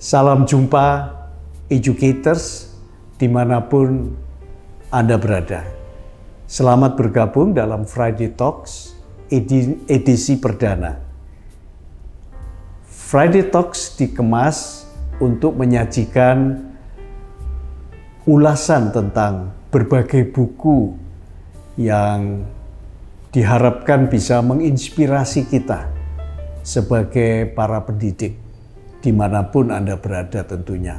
Salam jumpa educators dimanapun Anda berada. Selamat bergabung dalam Friday Talks edisi perdana. Friday Talks dikemas untuk menyajikan ulasan tentang berbagai buku yang diharapkan bisa menginspirasi kita sebagai para pendidik dimanapun Anda berada tentunya.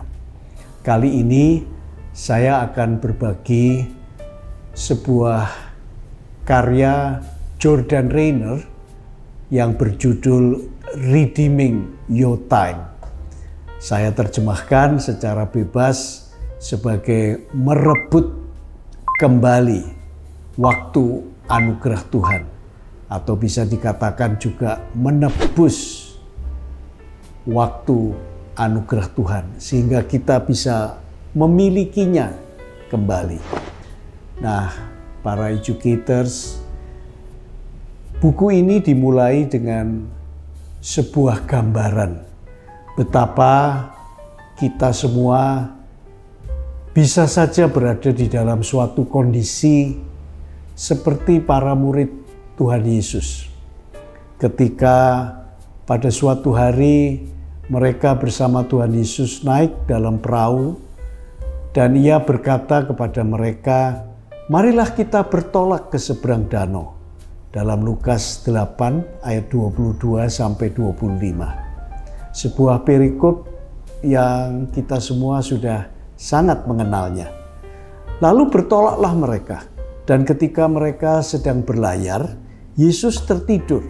Kali ini saya akan berbagi sebuah karya Jordan Raynor yang berjudul Redeeming Your Time. Saya terjemahkan secara bebas sebagai merebut kembali waktu anugerah Tuhan, atau bisa dikatakan juga menebus waktu anugerah Tuhan sehingga kita bisa memilikinya kembali. Nah, para educators, buku ini dimulai dengan sebuah gambaran betapa kita semua bisa saja berada di dalam suatu kondisi seperti para murid Tuhan Yesus. Ketika pada suatu hari mereka bersama Tuhan Yesus naik dalam perahu dan Ia berkata kepada mereka, "Marilah kita bertolak ke seberang danau." Dalam Lukas 8 ayat 22 sampai 25. Sebuah perikop yang kita semua sudah sangat mengenalnya. Lalu bertolaklah mereka. Dan ketika mereka sedang berlayar, Yesus tertidur.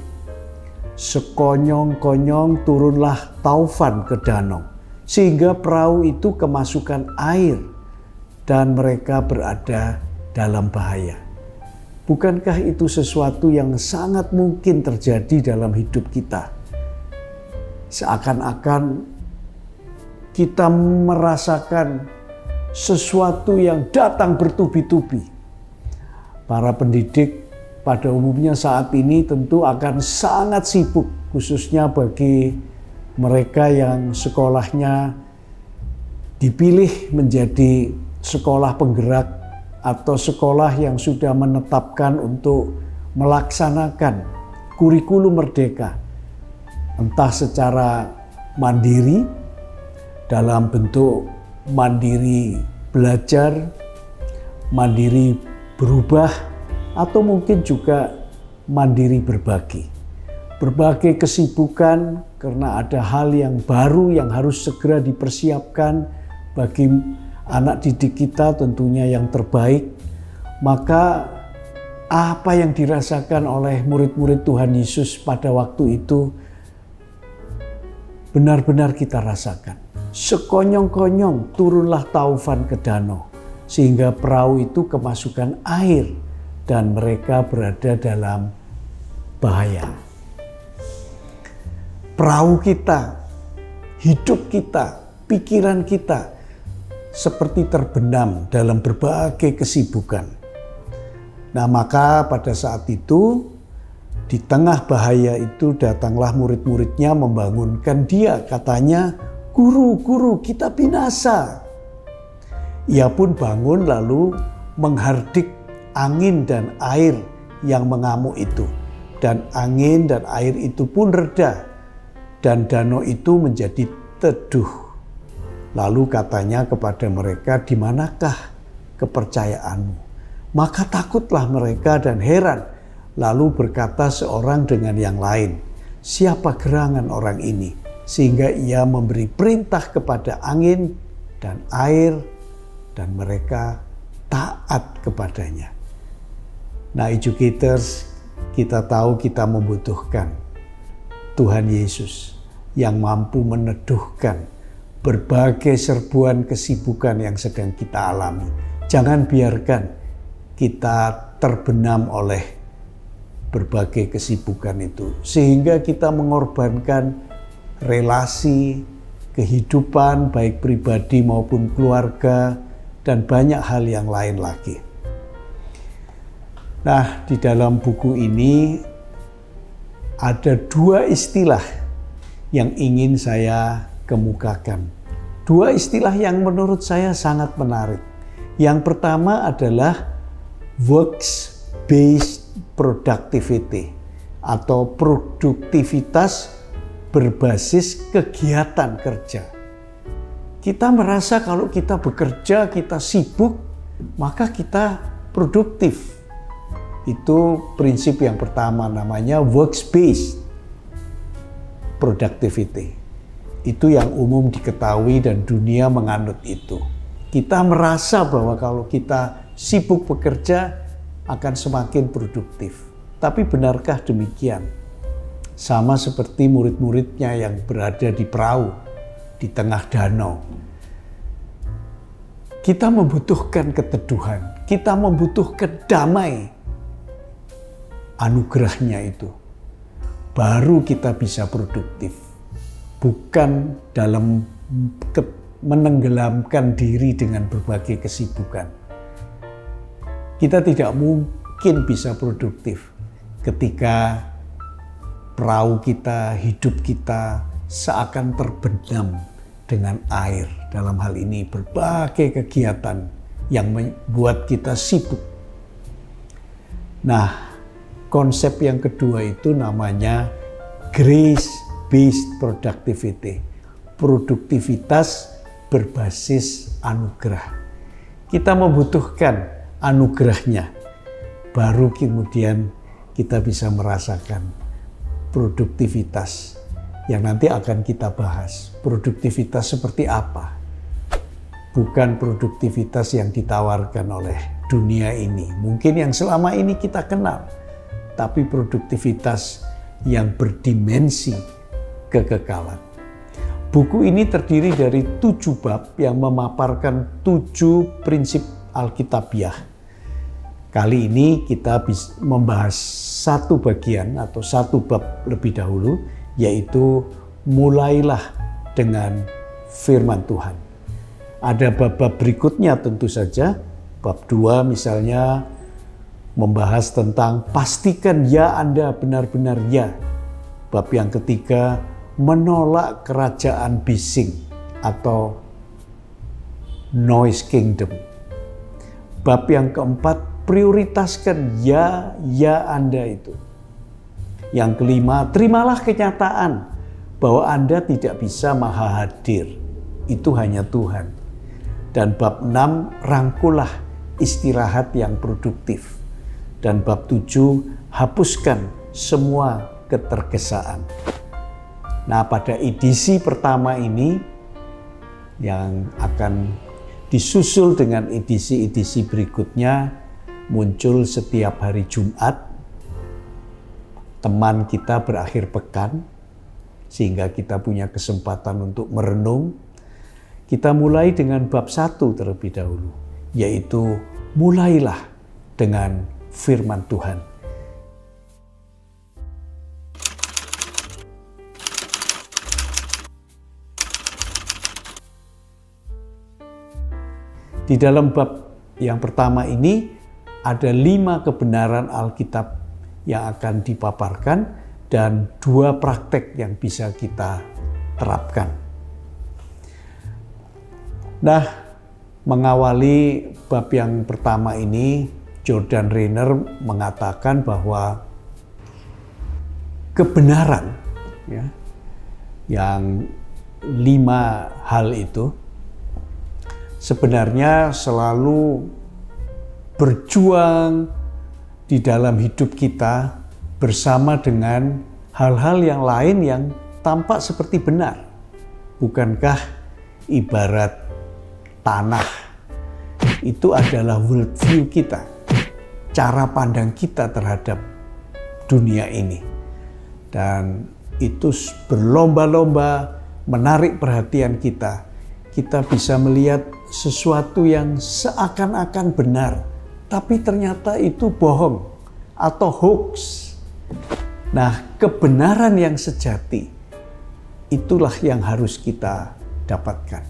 Sekonyong-konyong turunlah taufan ke danau, sehingga perahu itu kemasukan air dan mereka berada dalam bahaya. Bukankah itu sesuatu yang sangat mungkin terjadi dalam hidup kita? Seakan-akan kita merasakan sesuatu yang datang bertubi-tubi. Para pendidik pada umumnya saat ini tentu akan sangat sibuk, khususnya bagi mereka yang sekolahnya dipilih menjadi sekolah penggerak atau sekolah yang sudah menetapkan untuk melaksanakan kurikulum merdeka, entah secara mandiri dalam bentuk mandiri belajar, mandiri berubah, atau mungkin juga mandiri berbagi. Berbagai kesibukan karena ada hal yang baru yang harus segera dipersiapkan bagi anak didik kita, tentunya yang terbaik. Maka apa yang dirasakan oleh murid-murid Tuhan Yesus pada waktu itu benar-benar kita rasakan. Sekonyong-konyong turunlah taufan ke danau, sehingga perahu itu kemasukan air dan mereka berada dalam bahaya. Perahu kita, hidup kita, pikiran kita seperti terbenam dalam berbagai kesibukan. Nah, maka pada saat itu di tengah bahaya itu datanglah murid-muridnya membangunkan dia. Katanya, "Guru, guru, kita binasa." Ia pun bangun lalu menghardik angin dan air yang mengamuk itu. Dan angin dan air itu pun reda. Dan danau itu menjadi teduh. Lalu katanya kepada mereka, "Di manakah kepercayaanmu?" Maka takutlah mereka dan heran. Lalu berkata seorang dengan yang lain, "Siapa gerangan orang ini?" Sehingga ia memberi perintah kepada angin dan air, dan mereka taat kepadanya. Nah, educators, kita tahu kita membutuhkan Tuhan Yesus yang mampu meneduhkan berbagai serbuan kesibukan yang sedang kita alami. Jangan biarkan kita terbenam oleh berbagai kesibukan itu, sehingga kita mengorbankan relasi, kehidupan baik pribadi maupun keluarga, dan banyak hal yang lain lagi. Nah, di dalam buku ini ada dua istilah yang ingin saya kemukakan Dua istilah yang menurut saya sangat menarik. Yang pertama adalah works-based productivity atau produktivitas berbasis kegiatan kerja. Kita merasa kalau kita bekerja, kita sibuk, maka kita produktif. Itu prinsip yang pertama, namanya works-based productivity. Itu yang umum diketahui dan dunia menganut itu. Kita merasa bahwa kalau kita sibuk bekerja akan semakin produktif. Tapi benarkah demikian? Sama seperti murid-muridnya yang berada di perahu di tengah danau. Kita membutuhkan keteduhan, kita membutuhkan damai. Anugerahnya itu. Baru kita bisa produktif. Bukan dalam menenggelamkan diri dengan berbagai kesibukan. Kita tidak mungkin bisa produktif ketika perahu kita, hidup kita seakan terbenam dengan air. Dalam hal ini berbagai kegiatan yang membuat kita sibuk. Nah, konsep yang kedua itu namanya grace-based productivity. Produktivitas berbasis anugerah. Kita membutuhkan anugerahnya. Baru kemudian kita bisa merasakan produktivitas yang nanti akan kita bahas. Produktivitas seperti apa? Bukan produktivitas yang ditawarkan oleh dunia ini. Mungkin yang selama ini kita kenal. Tapi produktivitas yang berdimensi kekekalan. Buku ini terdiri dari 7 bab yang memaparkan 7 prinsip Alkitabiah. Kali ini kita membahas satu bagian atau satu bab lebih dahulu, yaitu mulailah dengan firman Tuhan. Ada bab-bab berikutnya tentu saja. Bab 2 misalnya membahas tentang pastikan ya Anda benar-benar ya. Bab yang ketiga, menolak kerajaan bising atau noise kingdom. Bab yang keempat, prioritaskan ya Anda itu. Yang kelima, terimalah kenyataan bahwa Anda tidak bisa maha hadir. Itu hanya Tuhan. Dan bab 6, rangkulah istirahat yang produktif. Dan bab 7, hapuskan semua ketergesaan. Nah, pada edisi pertama ini yang akan disusul dengan edisi-edisi berikutnya muncul setiap hari Jumat. Teman kita berakhir pekan sehingga kita punya kesempatan untuk merenung. Kita mulai dengan bab 1 terlebih dahulu, yaitu mulailah dengan firman Tuhan. Di dalam bab yang pertama ini ada 5 kebenaran Alkitab yang akan dipaparkan dan 2 praktek yang bisa kita terapkan. Nah, mengawali bab yang pertama ini, Jordan Rainer mengatakan bahwa kebenaran ya, yang 5 hal itu sebenarnya selalu berjuang di dalam hidup kita bersama dengan hal-hal yang lain yang tampak seperti benar. Bukankah ibarat tanah itu adalah worldview kita, cara pandang kita terhadap dunia ini. Dan itu berlomba-lomba menarik perhatian kita. Kita bisa melihat sesuatu yang seakan-akan benar, tapi ternyata itu bohong atau hoax. Nah, kebenaran yang sejati itulah yang harus kita dapatkan.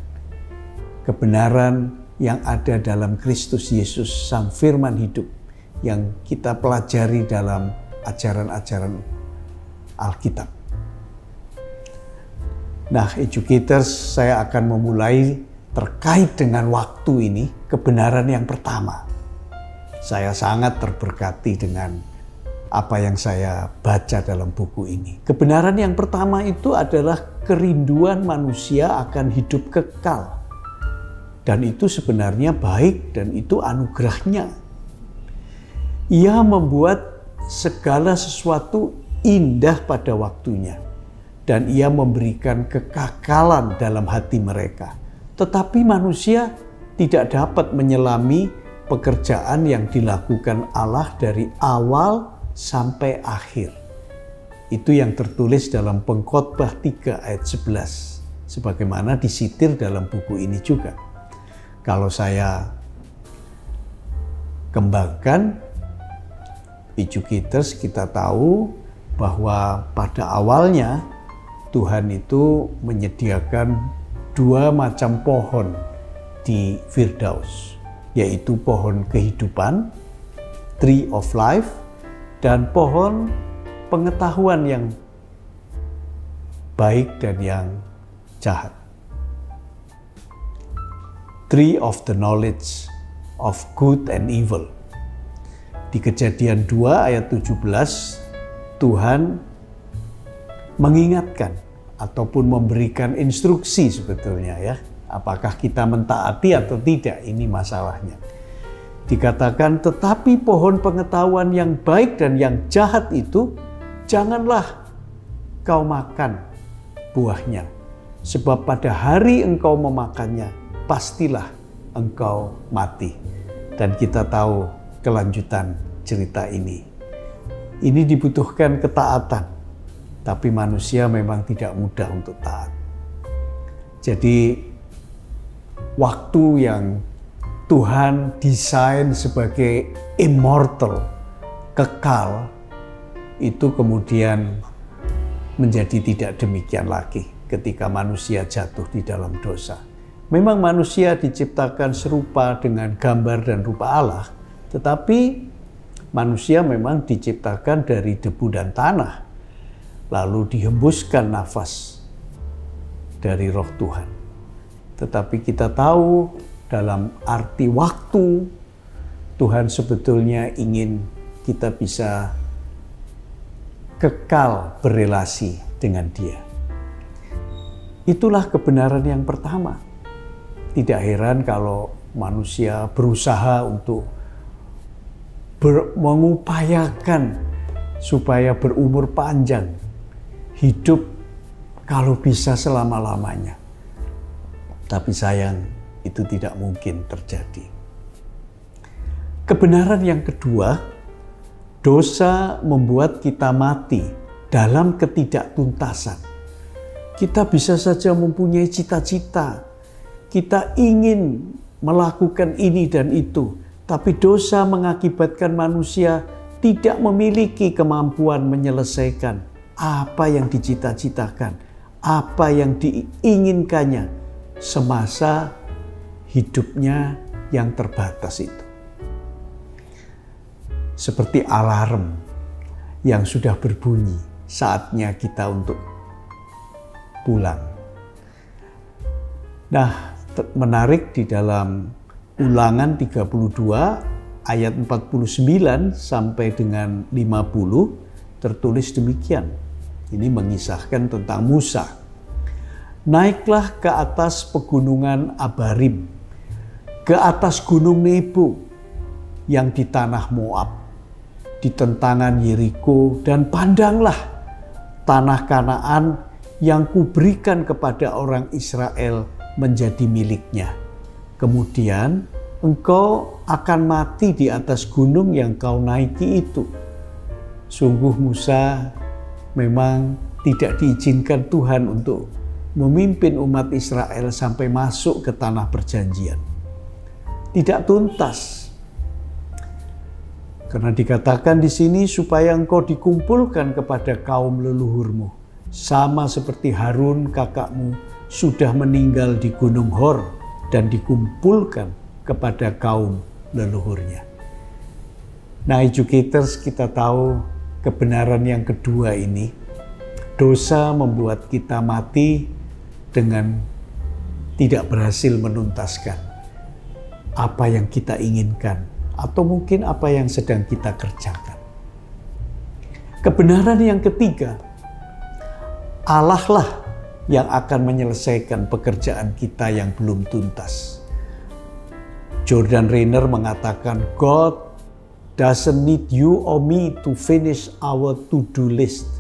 Kebenaran yang ada dalam Kristus Yesus, Sang Firman hidup, yang kita pelajari dalam ajaran-ajaran Alkitab. Nah, educators, saya akan memulai terkait dengan waktu ini, kebenaran yang pertama. Saya sangat terberkati dengan apa yang saya baca dalam buku ini. Kebenaran yang pertama itu adalah kerinduan manusia akan hidup kekal. Dan itu sebenarnya baik dan itu anugerahnya. Ia membuat segala sesuatu indah pada waktunya. Dan ia memberikan kekekalan dalam hati mereka. Tetapi manusia tidak dapat menyelami pekerjaan yang dilakukan Allah dari awal sampai akhir. Itu yang tertulis dalam Pengkhotbah 3 ayat 11. Sebagaimana disitir dalam buku ini juga. Kalau saya kembangkan, educators, kita tahu bahwa pada awalnya Tuhan itu menyediakan 2 macam pohon di Firdaus, yaitu pohon kehidupan, Tree of Life, dan pohon pengetahuan yang baik dan yang jahat. Tree of the knowledge of good and evil. Di Kejadian 2 ayat 17, Tuhan mengingatkan ataupun memberikan instruksi sebetulnya ya. Apakah kita mentaati atau tidak, ini masalahnya. Dikatakan, tetapi pohon pengetahuan yang baik dan yang jahat itu janganlah kau makan buahnya. Sebab pada hari engkau memakannya, pastilah engkau mati. Dan kita tahu kelanjutan cerita ini. Ini dibutuhkan ketaatan. Tapi manusia memang tidak mudah untuk taat. Jadi waktu yang Tuhan desain sebagai immortal, kekal, itu kemudian menjadi tidak demikian lagi ketika manusia jatuh di dalam dosa. Memang manusia diciptakan serupa dengan gambar dan rupa Allah, tetapi manusia memang diciptakan dari debu dan tanah. Lalu dihembuskan nafas dari roh Tuhan. Tetapi kita tahu dalam arti waktu, Tuhan sebetulnya ingin kita bisa kekal berelasi dengan Dia. Itulah kebenaran yang pertama. Tidak heran kalau manusia berusaha untuk mengupayakan supaya berumur panjang, hidup kalau bisa selama-lamanya. Tapi sayang, itu tidak mungkin terjadi. Kebenaran yang kedua, dosa membuat kita mati dalam ketidaktuntasan. Kita bisa saja mempunyai cita-cita, kita ingin melakukan ini dan itu, tapi dosa mengakibatkan manusia tidak memiliki kemampuan menyelesaikan apa yang dicita-citakan, apa yang diinginkannya semasa hidupnya yang terbatas itu. Seperti alarm yang sudah berbunyi, saatnya kita untuk pulang. Nah, menarik di dalam Ulangan 32 ayat 49 sampai dengan 50 tertulis demikian. Ini mengisahkan tentang Musa. Naiklah ke atas pegunungan Abarim, ke atas gunung Nebo yang di tanah Moab, di tentangan Yeriko, dan pandanglah tanah Kanaan yang kuberikan kepada orang Israel menjadi miliknya. Kemudian engkau akan mati di atas gunung yang kau naiki itu. Sungguh Musa memang tidak diizinkan Tuhan untuk memimpin umat Israel sampai masuk ke tanah perjanjian. Tidak tuntas. Karena dikatakan di sini supaya engkau dikumpulkan kepada kaum leluhurmu, sama seperti Harun kakakmu sudah meninggal di Gunung Hor dan dikumpulkan kepada kaum leluhurnya. Nah, educators, kita tahu kebenaran yang kedua ini, dosa membuat kita mati dengan tidak berhasil menuntaskan apa yang kita inginkan atau mungkin apa yang sedang kita kerjakan. Kebenaran yang ketiga, Allah lah yang akan menyelesaikan pekerjaan kita yang belum tuntas. Jordan Rainer mengatakan, God doesn't need you or me to finish our to-do list.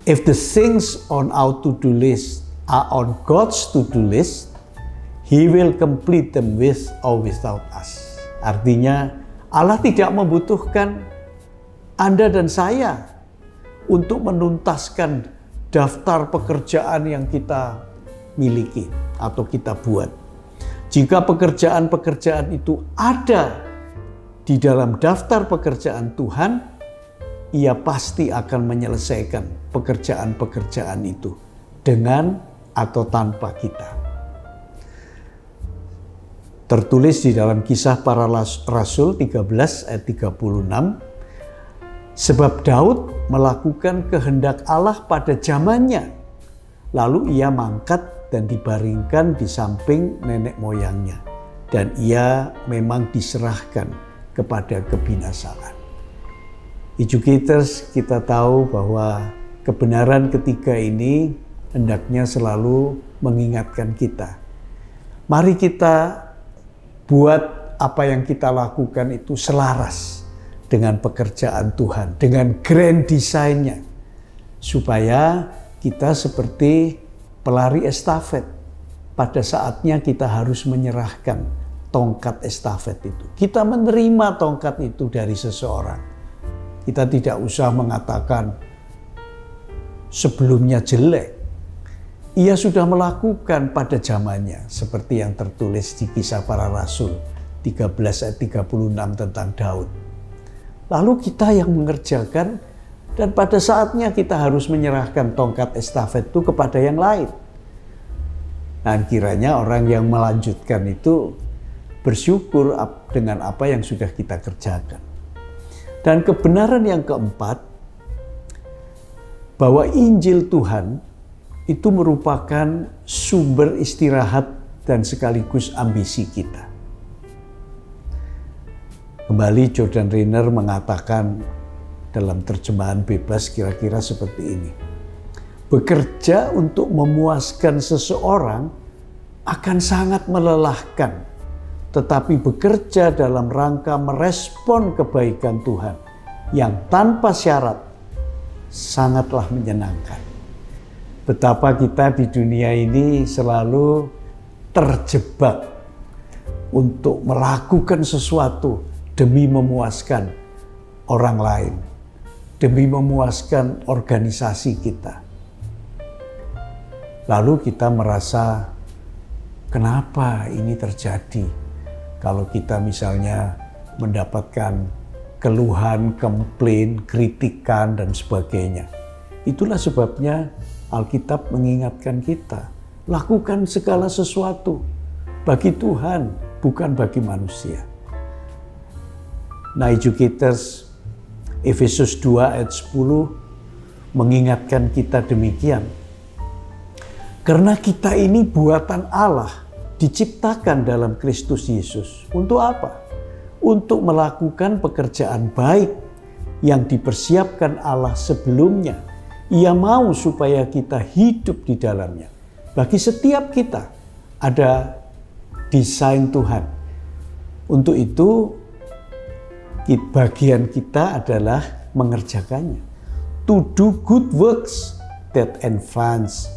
If the things on our to-do list are on God's to-do list, He will complete them with or without us. Artinya, Allah tidak membutuhkan Anda dan saya untuk menuntaskan daftar pekerjaan yang kita miliki atau kita buat. Jika pekerjaan-pekerjaan itu ada di dalam daftar pekerjaan Tuhan, Ia pasti akan menyelesaikan pekerjaan-pekerjaan itu dengan atau tanpa kita. Tertulis di dalam Kisah Para Rasul 13 ayat 36, sebab Daud melakukan kehendak Allah pada zamannya, lalu ia mangkat dan dibaringkan di samping nenek moyangnya, dan ia memang diserahkan kepada kebinasaan. Educators, kita tahu bahwa kebenaran ketiga ini hendaknya selalu mengingatkan kita. Mari kita buat apa yang kita lakukan itu selaras dengan pekerjaan Tuhan, dengan grand design-nya, supaya kita seperti pelari estafet. Pada saatnya kita harus menyerahkan tongkat estafet itu. Kita menerima tongkat itu dari seseorang. Kita tidak usah mengatakan sebelumnya jelek. Ia sudah melakukan pada zamannya, seperti yang tertulis di Kisah Para Rasul 13 ayat 36 tentang Daud. Lalu kita yang mengerjakan, dan pada saatnya kita harus menyerahkan tongkat estafet itu kepada yang lain. Dan kiranya orang yang melanjutkan itu bersyukur dengan apa yang sudah kita kerjakan. Dan kebenaran yang keempat, bahwa Injil Tuhan itu merupakan sumber istirahat dan sekaligus ambisi kita. Kembali Jordan Rainer mengatakan dalam terjemahan bebas kira-kira seperti ini. Bekerja untuk memuaskan seseorang akan sangat melelahkan, tetapi bekerja dalam rangka merespon kebaikan Tuhan yang tanpa syarat sangatlah menyenangkan. Betapa kita di dunia ini selalu terjebak untuk melakukan sesuatu demi memuaskan orang lain, demi memuaskan organisasi kita. Lalu kita merasa, kenapa ini terjadi? Kalau kita misalnya mendapatkan keluhan, komplain, kritikan, dan sebagainya. Itulah sebabnya Alkitab mengingatkan kita, lakukan segala sesuatu bagi Tuhan, bukan bagi manusia. Nah, educators, Efesus 2 ayat 10 mengingatkan kita demikian. Karena kita ini buatan Allah, diciptakan dalam Kristus Yesus. Untuk apa? Untuk melakukan pekerjaan baik yang dipersiapkan Allah sebelumnya. Ia mau supaya kita hidup di dalamnya. Bagi setiap kita ada desain Tuhan. Untuk itu, bagian kita adalah mengerjakannya. To do good works that advance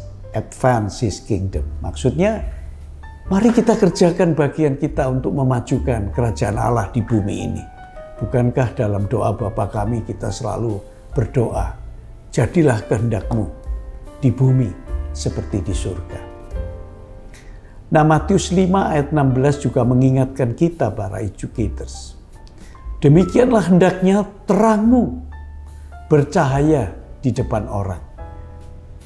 His kingdom. Maksudnya, mari kita kerjakan bagian kita untuk memajukan kerajaan Allah di bumi ini. Bukankah dalam doa Bapa kami kita selalu berdoa, jadilah kehendak-Mu di bumi seperti di surga. Nah, Matius 5 ayat 16 juga mengingatkan kita para educators. Demikianlah hendaknya terangmu bercahaya di depan orang,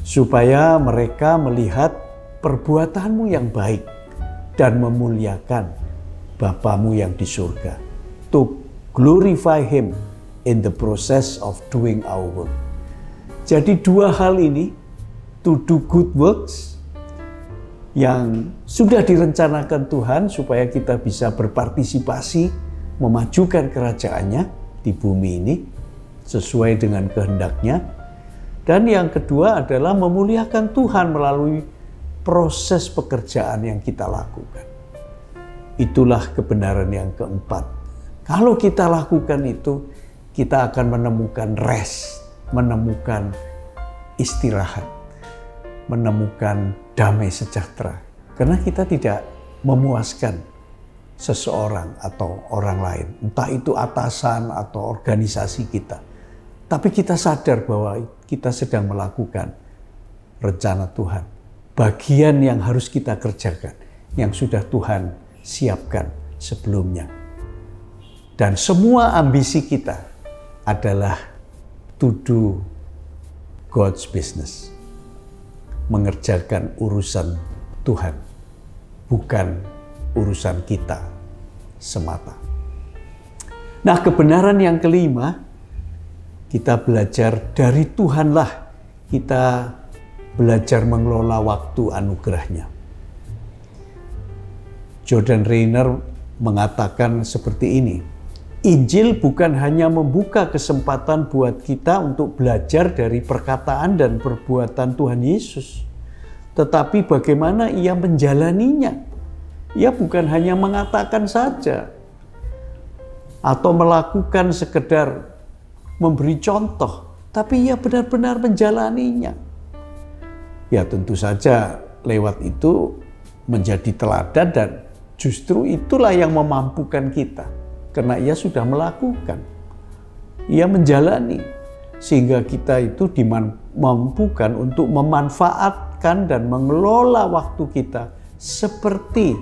supaya mereka melihat perbuatanmu yang baik dan memuliakan Bapamu yang di surga. To glorify Him in the process of doing our work. Jadi dua hal ini, to do good works yang sudah direncanakan Tuhan supaya kita bisa berpartisipasi memajukan kerajaannya di bumi ini sesuai dengan kehendaknya. Dan yang kedua adalah memuliakan Tuhan melalui proses pekerjaan yang kita lakukan. Itulah kebenaran yang keempat. Kalau kita lakukan itu, kita akan menemukan rest, menemukan istirahat, menemukan damai sejahtera. Karena kita tidak memuaskan seseorang atau orang lain, entah itu atasan atau organisasi kita. Tapi kita sadar bahwa kita sedang melakukan rencana Tuhan. Bagian yang harus kita kerjakan, yang sudah Tuhan siapkan sebelumnya. Dan semua ambisi kita adalah to do God's business. Mengerjakan urusan Tuhan, bukan urusan kita semata. Nah, kebenaran yang kelima, kita belajar dari Tuhanlah, kita belajar mengelola waktu anugerahnya. Jordan Rainer mengatakan seperti ini, Injil bukan hanya membuka kesempatan buat kita untuk belajar dari perkataan dan perbuatan Tuhan Yesus, tetapi bagaimana ia menjalaninya. Ia bukan hanya mengatakan saja atau melakukan sekedar memberi contoh, tapi ia benar-benar menjalaninya. Ya tentu saja lewat itu menjadi teladan dan justru itulah yang memampukan kita. Karena ia sudah melakukan, ia menjalani, sehingga kita itu dimampukan untuk memanfaatkan dan mengelola waktu kita seperti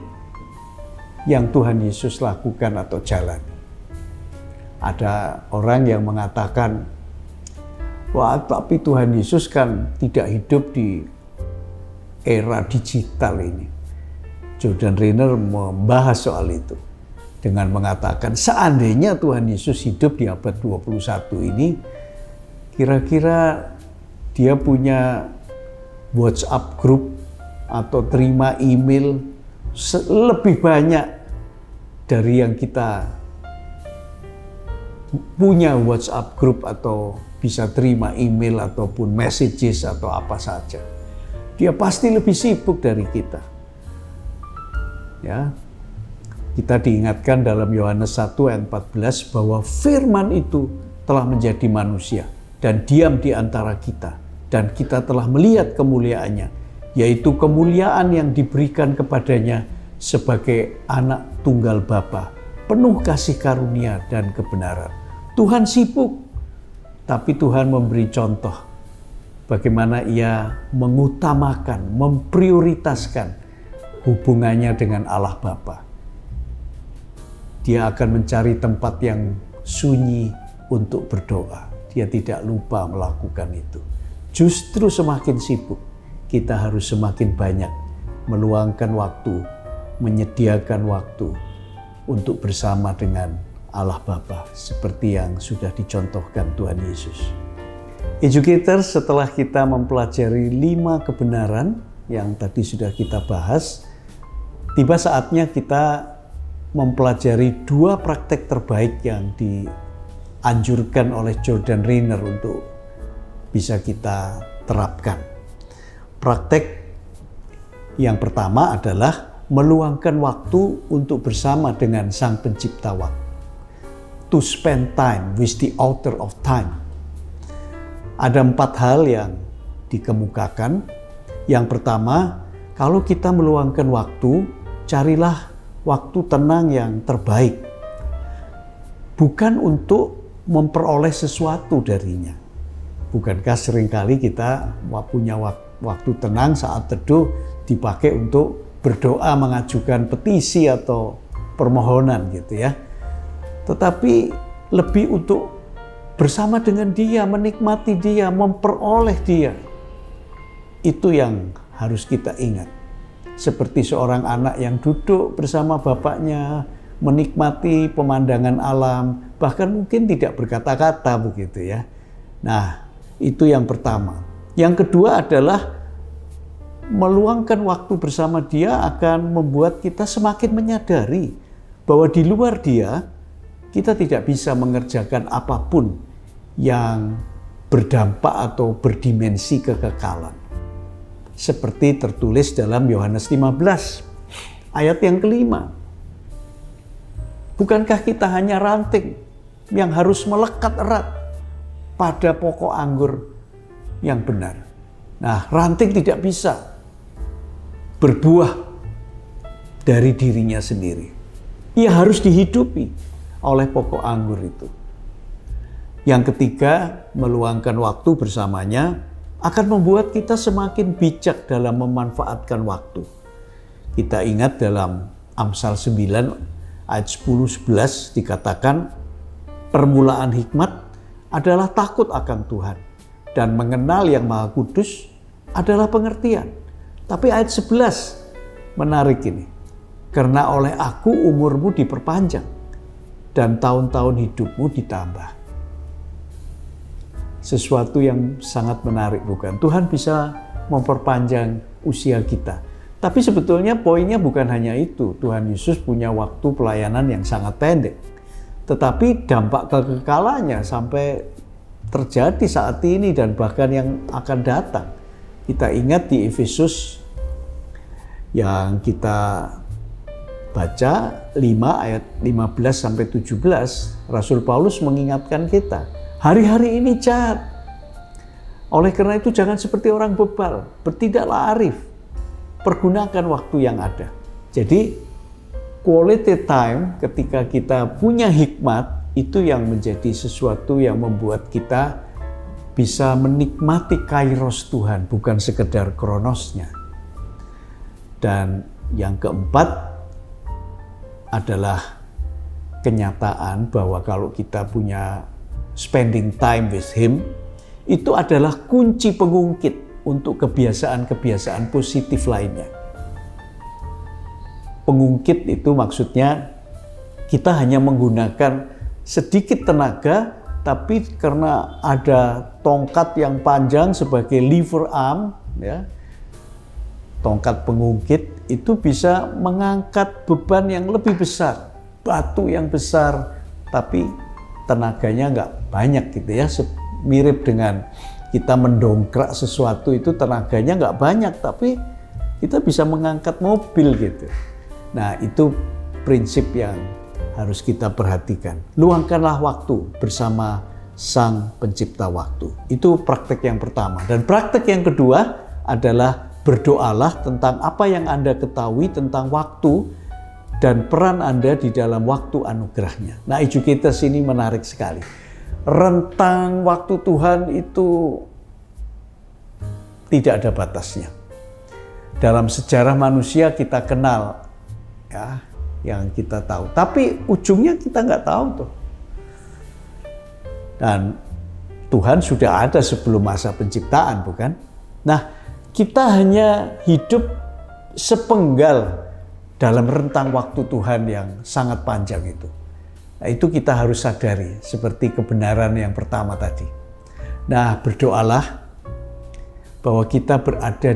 yang Tuhan Yesus lakukan atau jalani. Ada orang yang mengatakan, wah tapi Tuhan Yesus kan tidak hidup di era digital ini. Jordan Rainer membahas soal itu dengan mengatakan seandainya Tuhan Yesus hidup di abad 21 ini, kira-kira dia punya WhatsApp group atau terima email lebih banyak dari yang kita punya WhatsApp group atau bisa terima email ataupun messages atau apa saja. Dia pasti lebih sibuk dari kita. Ya. Kita diingatkan dalam Yohanes 1 ayat 14 bahwa firman itu telah menjadi manusia dan diam di antara kita. Dan kita telah melihat kemuliaannya, yaitu kemuliaan yang diberikan kepadanya sebagai anak tunggal Bapa, penuh kasih karunia dan kebenaran. Tuhan sibuk, tapi Tuhan memberi contoh bagaimana ia mengutamakan, memprioritaskan hubungannya dengan Allah Bapa. Dia akan mencari tempat yang sunyi untuk berdoa. Dia tidak lupa melakukan itu. Justru semakin sibuk, kita harus semakin banyak meluangkan waktu, menyediakan waktu untuk bersama dengan Allah Bapa seperti yang sudah dicontohkan Tuhan Yesus. Educators, setelah kita mempelajari 5 kebenaran yang tadi sudah kita bahas, tiba saatnya kita mempelajari 2 praktek terbaik yang dianjurkan oleh Jordan Rainer untuk bisa kita terapkan. Praktek yang pertama adalah meluangkan waktu untuk bersama dengan Sang Pencipta waktu. To spend time with the author of time. Ada 4 hal yang dikemukakan. Yang pertama, kalau kita meluangkan waktu, carilah waktu tenang yang terbaik. Bukan untuk memperoleh sesuatu darinya. Bukankah seringkali kita punya waktu tenang saat teduh dipakai untuk berdoa, mengajukan petisi atau permohonan gitu ya. Tetapi lebih untuk bersama dengan dia, menikmati dia, memperoleh dia. Itu yang harus kita ingat. Seperti seorang anak yang duduk bersama bapaknya, menikmati pemandangan alam, bahkan mungkin tidak berkata-kata begitu ya. Nah, itu yang pertama. Yang kedua adalah meluangkan waktu bersama Dia akan membuat kita semakin menyadari bahwa di luar Dia, kita tidak bisa mengerjakan apapun yang berdampak atau berdimensi kekekalan. Seperti tertulis dalam Yohanes 15, ayat yang kelima. Bukankah kita hanya ranting yang harus melekat erat pada pokok anggur yang benar? Nah, ranting tidak bisa berbuah dari dirinya sendiri. Ia harus dihidupi oleh pokok anggur itu. Yang ketiga, meluangkan waktu bersamanya akan membuat kita semakin bijak dalam memanfaatkan waktu. Kita ingat dalam Amsal 9 ayat 10-11 dikatakan, permulaan hikmat adalah takut akan Tuhan, dan mengenal yang Maha Kudus adalah pengertian. Tapi ayat 11 menarik ini. Karena oleh aku umurmu diperpanjang dan tahun-tahun hidupmu ditambah. Sesuatu yang sangat menarik, bukan? Tuhan bisa memperpanjang usia kita. Tapi sebetulnya poinnya bukan hanya itu. Tuhan Yesus punya waktu pelayanan yang sangat pendek. Tetapi dampak kekekalannya sampai terjadi saat ini dan bahkan yang akan datang. Kita ingat di Efesus yang kita baca 5 ayat 15-17, Rasul Paulus mengingatkan kita, hari-hari ini jahat. Oleh karena itu jangan seperti orang bebal, bertindaklah arif, pergunakan waktu yang ada. Jadi quality time ketika kita punya hikmat, itu yang menjadi sesuatu yang membuat kita bisa menikmati kairos Tuhan, bukan sekedar kronosnya. Dan yang keempat adalah kenyataan bahwa kalau kita punya spending time with Him, itu adalah kunci pengungkit untuk kebiasaan-kebiasaan positif lainnya. Pengungkit itu maksudnya kita hanya menggunakan sedikit tenaga, tapi karena ada tongkat yang panjang sebagai lever arm, ya, tongkat pengungkit itu bisa mengangkat beban yang lebih besar, batu yang besar, tapi tenaganya nggak banyak gitu ya. Mirip dengan kita mendongkrak sesuatu, itu tenaganya nggak banyak, tapi kita bisa mengangkat mobil gitu. Nah, itu prinsip yang harus kita perhatikan. Luangkanlah waktu bersama Sang Pencipta waktu. Itu praktek yang pertama. Dan praktek yang kedua adalah berdoalah tentang apa yang Anda ketahui tentang waktu dan peran Anda di dalam waktu anugerahnya. Nah, Educators ini menarik sekali. Rentang waktu Tuhan itu tidak ada batasnya. Dalam sejarah manusia kita kenal, ya, yang kita tahu. Tapi ujungnya kita nggak tahu tuh. Dan Tuhan sudah ada sebelum masa penciptaan, bukan? Nah, kita hanya hidup sepenggal dalam rentang waktu Tuhan yang sangat panjang itu. Nah, itu kita harus sadari, seperti kebenaran yang pertama tadi. Nah, berdoalah bahwa kita berada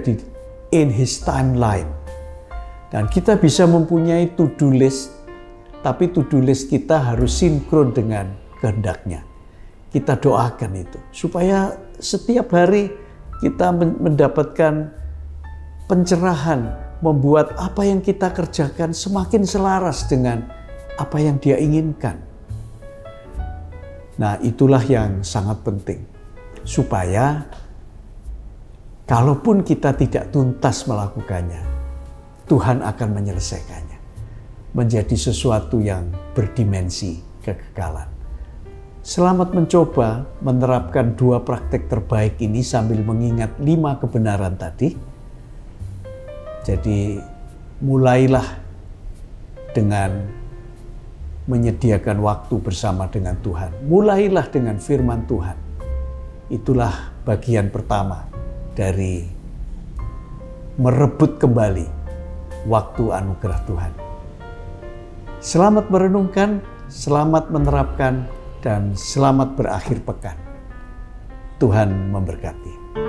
in His timeline. Dan kita bisa mempunyai to-do list, tapi to-do list kita harus sinkron dengan kehendaknya. Kita doakan itu, supaya setiap hari kita mendapatkan pencerahan, membuat apa yang kita kerjakan semakin selaras dengan apa yang Dia inginkan. Nah, itulah yang sangat penting. Supaya kalaupun kita tidak tuntas melakukannya, Tuhan akan menyelesaikannya. Menjadi sesuatu yang berdimensi kekekalan. Selamat mencoba menerapkan 2 praktek terbaik ini sambil mengingat 5 kebenaran tadi. Jadi mulailah dengan menyediakan waktu bersama dengan Tuhan. Mulailah dengan firman Tuhan. Itulah bagian pertama dari merebut kembali waktu anugerah Tuhan. Selamat merenungkan, selamat menerapkan, dan selamat berakhir pekan. Tuhan memberkati.